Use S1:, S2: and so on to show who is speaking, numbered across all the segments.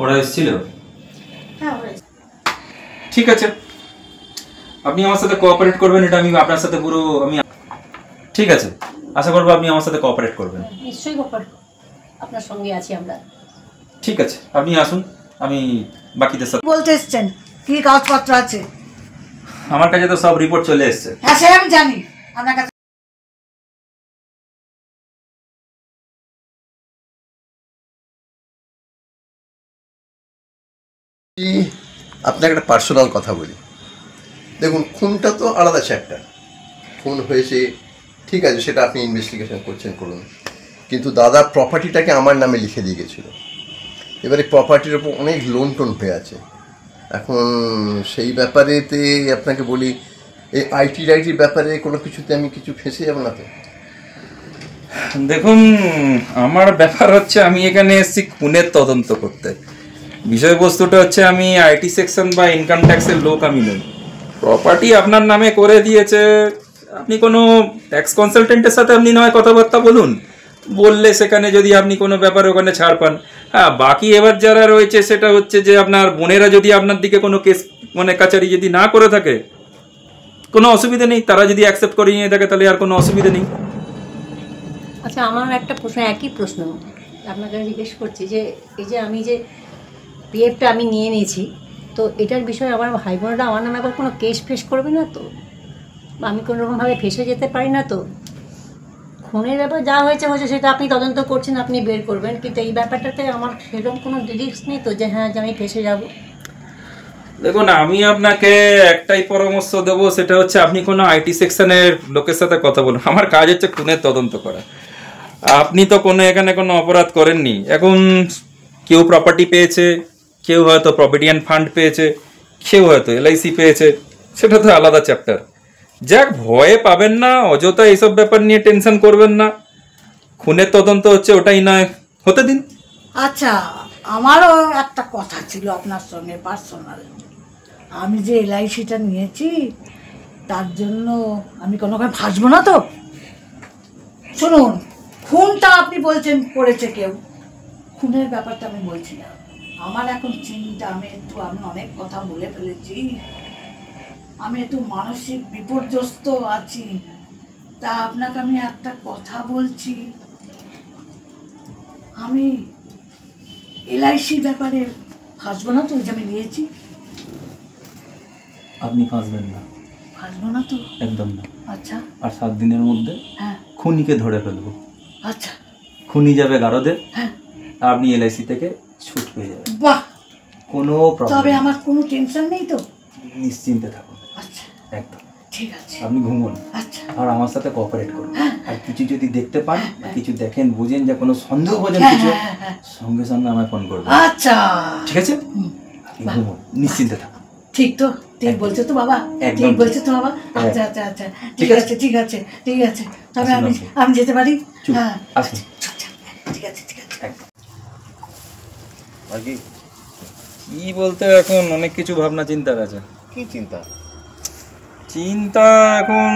S1: ওরা এসেছিল?
S2: হ্যাঁ ওরা।
S1: ঠিক আছে, আপনি আমার সাথে কোঅপারেট করবেন, এটা আমি আপনার সাথে পুরো আমি ঠিক আছে, আশা করবো আপনি আমার সাথে কোঅপারেট করবেন।
S2: নিশ্চয়ই কোঅপারেট, আপনার সঙ্গে আছি আমরা।
S1: ঠিক আছে, আপনি আসুন, আমি বাকিদের সাথে
S3: বলতে এসছেন কি কাগজপত্র আছে?
S1: আমার কাছে তো সব রিপোর্ট চলে এসেছে।
S3: হ্যাঁ সে আমি জানি, আপনার কাছে
S4: আপনাকে একটা পার্সোনাল কথা বলি। দেখুন, খুনটা তো আলাদা চ্যাপ্টার, খুন হয়েছে ঠিক আছে, সেটা আপনি ইনভেস্টিগেশন করছেন করুন, কিন্তু দাদা প্রপার্টিটাকে আমার নামে লিখে দিয়ে গেছিল। এবারে প্রপার্টির ওপর অনেক লোন টোন হয়ে আছে। এখন সেই ব্যাপারেতে আপনাকে বলি, এই আইটির ব্যাপারে কোনো কিছুতে আমি কিছু ফেঁসে যাব না তো?
S1: দেখুন, আমার ব্যাপার হচ্ছে আমি এখানে এসেছি খুনের তদন্ত করতে। বিষয়বস্তুটা হচ্ছে আমি আইটি সেকশন বা ইনকাম ট্যাক্সের লোক আমি নই। প্রপার্টি আপনার নামে করে দিয়েছে, আপনি কোনো ট্যাক্স কনসালটেন্টের সাথে আপনি নয় কথাবার্তা বলুন, বললে সেখানে যদি আপনি কোনো ব্যাপারে ওখানে ছাড় পান। হ্যাঁ, বাকি এবার যারা রয়েছে সেটা হচ্ছে যে আপনার বোনেরা যদি আপনার দিকে কোনো কেস মানে কাচারি যদি না করে থাকে কোনো অসুবিধা নেই, তারা যদি অ্যাকসেপ্ট করে নিয়ে থাকে তাহলে আর কোনো অসুবিধা নেই।
S2: আচ্ছা, আমার একটা প্রশ্ন, একই প্রশ্ন আপনাকে জিজ্ঞেস করছি, যে এই যে আমি যে পিএফটা আমি নিয়ে নিয়েছি, তো এটার বিষয়ে আমার ভাই বোনেরা আমার নামে আবার কোনো কেস ফেস করবে না তো? বা আমি কোনোরকমভাবে ফেসে যেতে পারি না তো? খুনের ব্যাপার যা হয়েছে হয়েছে, সেটা আপনি তদন্ত করছেন, আপনি বের করবেন, কিন্তু এই ব্যাপারটাতে আমার সেরকম কোনো রিস্ক নেই তো যে হ্যাঁ যে আমি ফেসে যাব?
S1: দেখুন, আমি আপনাকে একটাই পরামর্শ দেবো, সেটা হচ্ছে আপনি কোনো আইটি সেকশনের লোকের সাথে কথা বলুন। আমার কাজ হচ্ছে খুনের তদন্ত করা। আপনি তো কোনো এখানে কোনো অপরাধ করেননি। এখন কেউ প্রপার্টি পেয়েছে, কেউ হয়তো প্রভিডেন্ট ফান্ড পেয়েছে, কেউ হয়তো এলআইসি পেয়েছে, সেটা তো আলাদা চ্যাপ্টার। যাক, ভয়ে পাবেন না, অযথা এইসব ব্যাপার নিয়ে টেনশন করবেন না। খুনের তদন্ত হচ্ছে, ওটাই নয় হতে দিন।
S3: আচ্ছা, আমারও একটা কথা ছিল আপনার সঙ্গে পার্সোনাল। আমি যে এলআইসিটা নিয়েছি তার জন্য আমি কোনোভাবে ফাঁসবো না তো? শুনুন, খুনটা আপনি বলছেন করেছে কেউ, খুনের ব্যাপারটা আমি বলছি না। আমার এখন চিন্তা, আমি অনেক কথা বলে ফেলেছি, আমি একটু মানসিক বিপর্যস্ত আছি। তা আপনাকে আমি একটা কথা বলছি, আমি এলআইসির ব্যাপারে ফাঁসবো না তো? যে আমি নিয়েছি,
S1: আপনি ফাঁসবেন না,
S3: ফাঁসবো না তো?
S1: একদম না।
S3: আচ্ছা,
S1: আর 7 দিনের মধ্যে
S3: হ্যাঁ,
S1: খুনিকে ধরে ফেলবো।
S3: আচ্ছা,
S1: খুনি যাবে গারদে,
S3: হ্যাঁ,
S1: আপনি এলআইসি থেকে ছুট পেয়ে যাবেন।
S3: বাহ,
S1: কোনো
S3: তবে
S1: প্রবলেম,
S3: আমার কোনো টেনশন নেই তো?
S1: নিশ্চিন্তে থাকুন,
S3: আচ্ছা,
S1: একদম
S3: ঠিক আছে,
S1: আপনি ঘুমুন,
S3: আচ্ছা,
S1: আর আমার সাথে কোঅপারেট করুন।
S3: হ্যাঁ,
S1: আর কিছু যদি দেখতে পান, কিছু দেখেন, বুঝেন, যে কোনো সন্দেহ বোঝেন
S3: হ্যাঁ,
S1: কিছু,
S3: হ্যাঁ, হ্যাঁ,
S1: সঙ্গে সঙ্গে আমায় ফোন করবেন।
S3: আচ্ছা,
S1: ঠিক আছে? আপনি ঘুমুন, নিশ্চিন্তে থাকুন।
S3: ঠিক তো? ঠিক
S1: একদম।
S3: বলছো তো বাবা?
S1: একদম
S3: ঠিক
S1: ঠিক।
S3: বলছো তো বাবা?
S1: হ্যাঁ।
S3: আচ্ছা আচ্ছা আচ্ছা,
S1: ঠিক
S3: ঠিক
S1: আছে।
S3: আছে, ঠিক আছে, ঠিক আছে, তবে
S1: আসুন
S3: আমি
S1: আপনি।
S3: আমি যেতে পারি?
S1: চুপ,
S3: হ্যাঁ,
S1: আসুন।
S3: আচ্ছা, ঠিক আছে, ঠিক আছে।
S1: একদম। কি বলতে, এখন অনেক কিছু ভাবনা চিন্তার আছে।
S4: কি চিন্তা?
S1: চিন্তা এখন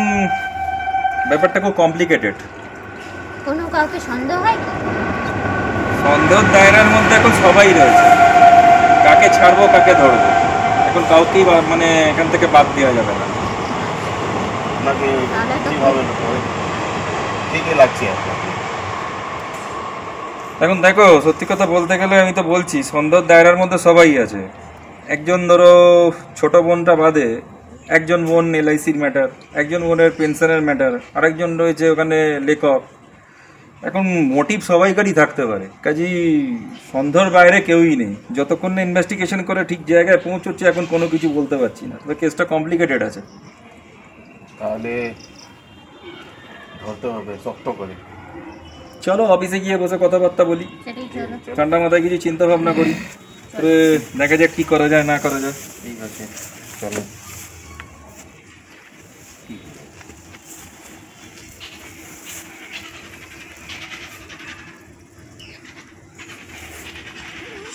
S1: ব্যাপারটা খুব কমপ্লিকেটেড।
S5: কোনো কাউকে সন্দেহ হয় কি?
S1: সন্দেহের দায়রার মধ্যে এখন সবাই রয়েছে, কাকে ছাড়বো কাকে ধরবো, এখন কাউকেই মানে এখান থেকে বাদ দেওয়া যাবে না।
S4: আপনাকে
S5: তাহলে তো
S4: কিভাবে ঠিকই লাগছে আপনাকে?
S1: এখন দেখো, সত্যি কথা বলতে গেলে আমি তো বলছি সন্দেহের দায়রার মধ্যে সবাই আছে। একজন ধরো ছোট বোনটা বাদে একজন বোন এলআইসির ম্যাটার, একজন বোনের পেনশনের ম্যাটার, আরেকজন রয়েছে ওখানে লেখক। এখন মোটিভ সবাইকারই থাকতে পারে, কাজেই সন্দেহের বাইরে কেউই নেই। যতক্ষণ না ইনভেস্টিগেশন করে ঠিক জায়গায় পৌঁছচ্ছে, এখন কোনো কিছু বলতে পারছি না, তবে কেসটা কমপ্লিকেটেড আছে।
S4: তাহলে ধরতে হবে শক্ত করে।
S1: চলো অফিসে গিয়ে বসে কথাবার্তা বলি,
S5: সেটাই চলো।
S1: ঠান্ডা মাথায় কিছু চিন্তা ভাবনা করি, তবে দেখা যাক কী করা যায় না করা যায়।
S4: ঠিক আছে, চলো।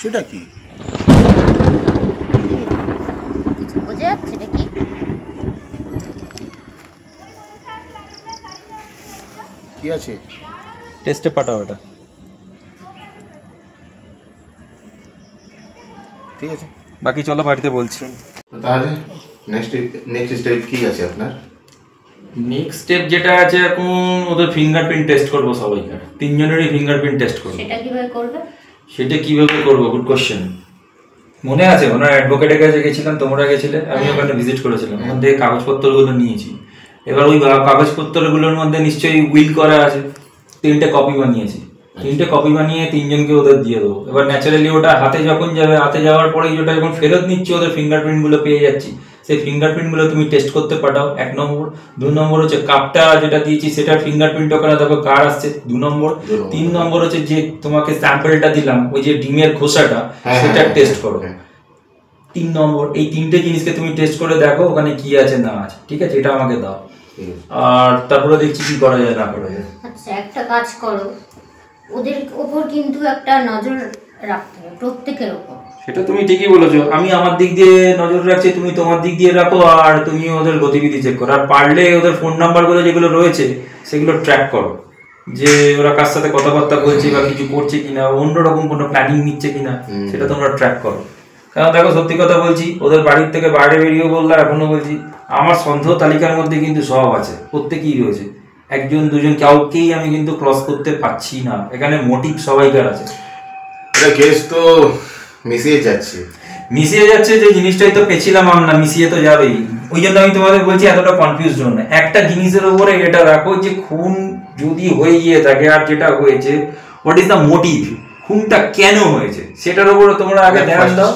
S4: সেটা কি?
S5: কিছু বোঝা যাচ্ছে নাকি?
S4: কি আছে?
S1: টেস্টে পাঠাও এটা।
S6: ঠিক আছে।
S1: বাকি চলো বাড়িতে বলছি।
S6: তাহলে নেক্সট স্টেপ কি আছে আপনার?
S1: নেক্সট স্টেপ যেটা আছে, এখন ওদের ফিঙ্গারপ্রিন্ট টেস্ট করবো, সবাইকার 3 জনেরই ফিঙ্গারপ্রিন্ট টেস্ট করবো।
S5: সেটা কিভাবে করবে?
S1: সেটা কিভাবে করবো, গুড কোশ্চেন। মনে আছে ওনার অ্যাডভোকেটের কাছে গেছিলাম, তোমরা গেছিলে, আমি ওখানে ভিজিট করেছিলাম, ওখান থেকে কাগজপত্রগুলো নিয়েছি। এবার ওই কাগজপত্রগুলোর মধ্যে নিশ্চয়ই উইল করা আছে, 3টে কপি বানিয়েছি। 3টে কপি বানিয়ে 3 জনকে ওদের দিয়ে দেবো। এবার ন্যাচারালি ওটা হাতে যখন যাবে, হাতে যাওয়ার পরেই ওটা যখন ফেরত নিচ্ছি, ওদের ফিঙ্গারপ্রিন্ট গুলো পেয়ে যাচ্ছি। সেই ফিঙ্গারপ্রিন্ট গুলো তুমি টেস্ট করতে পাঠাও, 1 নম্বর। 2 নম্বর হচ্ছে কাপটা যেটা দিয়েছি সেটার ফিঙ্গারপ্রিন্ট ওখানে দেখো কার আসছে, 2 নম্বর। 3 নম্বর হচ্ছে যে তোমাকে স্যাম্পলটা দিলাম, ওই যে ডিমের খোসাটা, সেটা টেস্ট করো। 3 নম্বর। এই 3টে জিনিসকে তুমি টেস্ট করে দেখো ওখানে কি আছে না আছে, ঠিক আছে? এটা আমাকে দাও, আর তারপরে দেখছি কি করা যায় না করা যায়।
S5: আচ্ছা, একটা কাজ করো, ওদের ওপর কিন্তু একটা নজর রাখতে হবে, প্রত্যেকের ওপর।
S1: সেটা তুমি ঠিকই বলেছো, আমি আমার দিক দিয়ে নজর রাখছি, তুমি তোমার দিক দিয়ে রাখো, আর তুমি ওদের গতিবিধি চেক করো। আর পারলে ওদের ফোন নাম্বারগুলো যেগুলো রয়েছে সেগুলো ট্র্যাক করো, যে ওরা কার সাথে কথাবার্তা বলছে বা কিছু করছে কিনা, অন্যরকম কোনো প্ল্যানিং নিচ্ছে কিনা, সেটা তোমরা ট্র্যাক করো। কারণ দেখো, সত্যি কথা বলছি, ওদের বাড়ির থেকে বাইরে বেরিয়ে বললাম, এখনো বলছি, আমার সন্দেহ তালিকার মধ্যে কিন্তু সব আছে, প্রত্যেকেই রয়েছে। 1জন 2জন কাউকেই আমি কিন্তু ক্রস করতে পারছি না, এখানে মোটিভ সবাইকার আছে।
S6: এটা কেস তো মিশিয়ে যাচ্ছে,
S1: যে জিনিসটাই তো পেছিলাম আমরা, মিশিয়ে তো যাবেই। ওই জন্য আমি তোমাদের বলছি এতটা কনফিউজ হও না। একটা জিনিসের উপরে এটা রাখো, যে খুন যদি হয়ে গিয়ে থাকে, আর যেটা হয়েছে, হোয়াট ইজ দ্য মোটিভ, খুনটা কেন হয়েছে, সেটার উপরে তোমরা আগে ধ্যান দাও।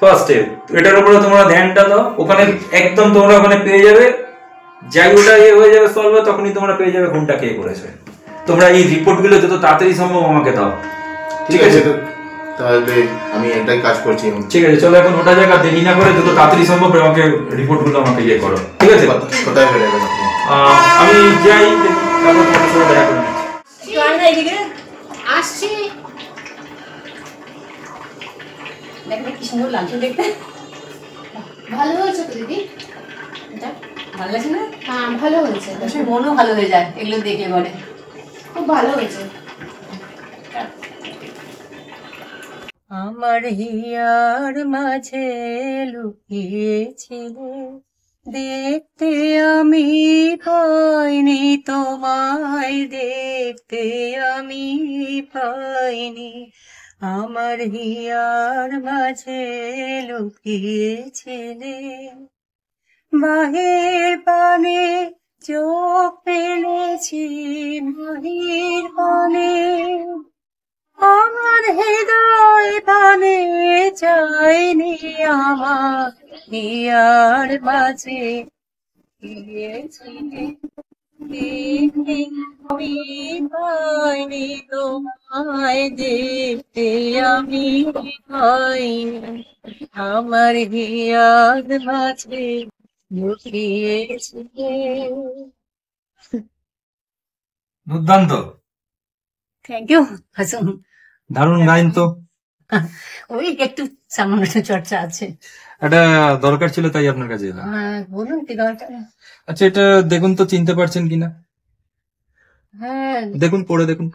S1: ফার্স্ট স্টেপ, এটার উপরে তোমরা ধ্যানটা দাও। ওখানে একদম তোমরা ওখানে পেয়ে যাবে, যাই ওটা হয়ে যাবে সলভ, তখনই তোমরা পেয়ে যাবে খুনটা কে করেছে। তোমরা এই রিপোর্টগুলো যত তাড়াতাড়ি সম্ভব আমাকে দাও, ঠিক আছে?
S6: তাহলে আমি এটাই কাজ করছি।
S1: ঠিক আছে, চলো এখন ওটা জায়গা দেরি না করে যত তাড়াতাড়ি সম্ভব আমাকে রিপোর্টগুলো আমাকে করো, ঠিক আছে?
S6: কোথায় বেরোবেন আপনি?
S1: আমি যাই, তারপর তোমার সাথে দেখা করে নিচ্ছি।
S5: আসছি।
S2: দেখবে কি সুন্দর লাগছে দেখতে।
S5: ভালো হয়েছে তো দিদি, এটা
S2: ভালো লাগছে না?
S5: হ্যাঁ ভালো হয়েছে,
S2: আসলে মনও ভালো হয়ে যায় এগুলো দেখলে পরে।
S5: খুব ভালো হয়েছে।
S2: আমার হিয়ার মাঝে লুকিয়েছিলে, দেখতে আমি পাইনি তোমায়, দেখতে আমি পাইনি। আমার হিয়ার মাঝে লুকিয়েছিলে, বাহির পানে চোখ ফেলেছি, বাহির পানে আমার হৃদয় পানে চাইনি, আমার হিয়ার মাঝে গিয়েছিলে, দেখতে আমি পাইনি তোমায়, দেখতে আমি পাইনি। আমার হিয়ার মাঝে লুকিয়েছিলে।
S1: দুর্দান্ত,
S2: থ্যাংক ইউ হাসুন।
S1: দারুণ গাইন তো।
S2: ওই একটু সামান্য চর্চা আছে।
S1: এটা দরকার ছিল, তাই আপনার কাছে এলাম।
S2: বলুন কি দরকার?
S1: আচ্ছা, এটা দেখুন তো, চিনতে পারছেন কিনা?
S2: হ্যাঁ
S1: দেখুন, পড়ে দেখুন।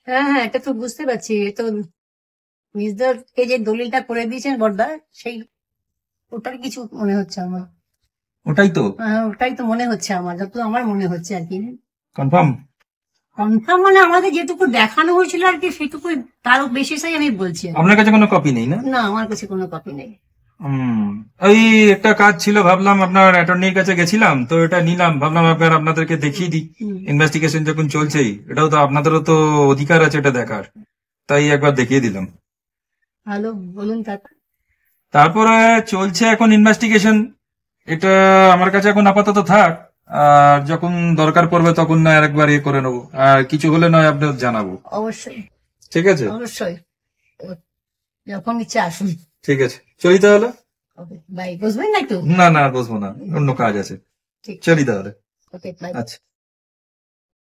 S2: হ্যাঁ, এটা তো বুঝতে পারছি। তো মিসদারকে যে দলিলটা করে দিয়েছেন বড়দা, সেই ওটার কিছু মনে হচ্ছে আমার।
S1: ওটাই তো,
S2: ওটাই তো মনে হচ্ছে আমার, যত আমার মনে হচ্ছে আর কি।
S1: কনফার্ম?
S2: কনফার্ম মানে আমাদের যেটুকু দেখানো হয়েছিল আর কি, সেটুকু, তার বেশিসাই আমি বলছি।
S1: আপনার কাছে কোনো কপি নেই না?
S2: না, আমার কাছে কোনো কপি নেই।
S1: ওই একটা কাজ ছিল, ভাবলাম আপনার অ্যাটর্নির কাছে গেছিলাম তো, এটা নিলাম, ভাবলাম আপনাদেরকে দেখিয়ে দিই। ইনভেস্টিগেশন যখন চলছেই, এটাও তো আপনাদেরও তো অধিকার আছে এটা দেখার, তাই একবার দেখিয়ে দিলাম।
S2: ভালো, বলুন
S1: তারপরে চলছে এখন ইনভেস্টিগেশন, এটা আমার কাছে এখন আপাতত থাক, আর যখন দরকার পড়বে তখন না আরেকবার ইয়ে করে নেবো, আর কিছু হলে নয় আপনাদের জানাবো।
S2: অবশ্যই,
S1: ঠিক আছে?
S2: অবশ্যই, যখন ইচ্ছে আসুন।
S1: ঠিক আছে, চলি তাহলে।
S2: বাই, বসবেন না একটু?
S1: না না, আর বসবো না, অন্য কাজ আছে। চলি তাহলে।
S2: ওকে, বাই।
S1: আচ্ছা।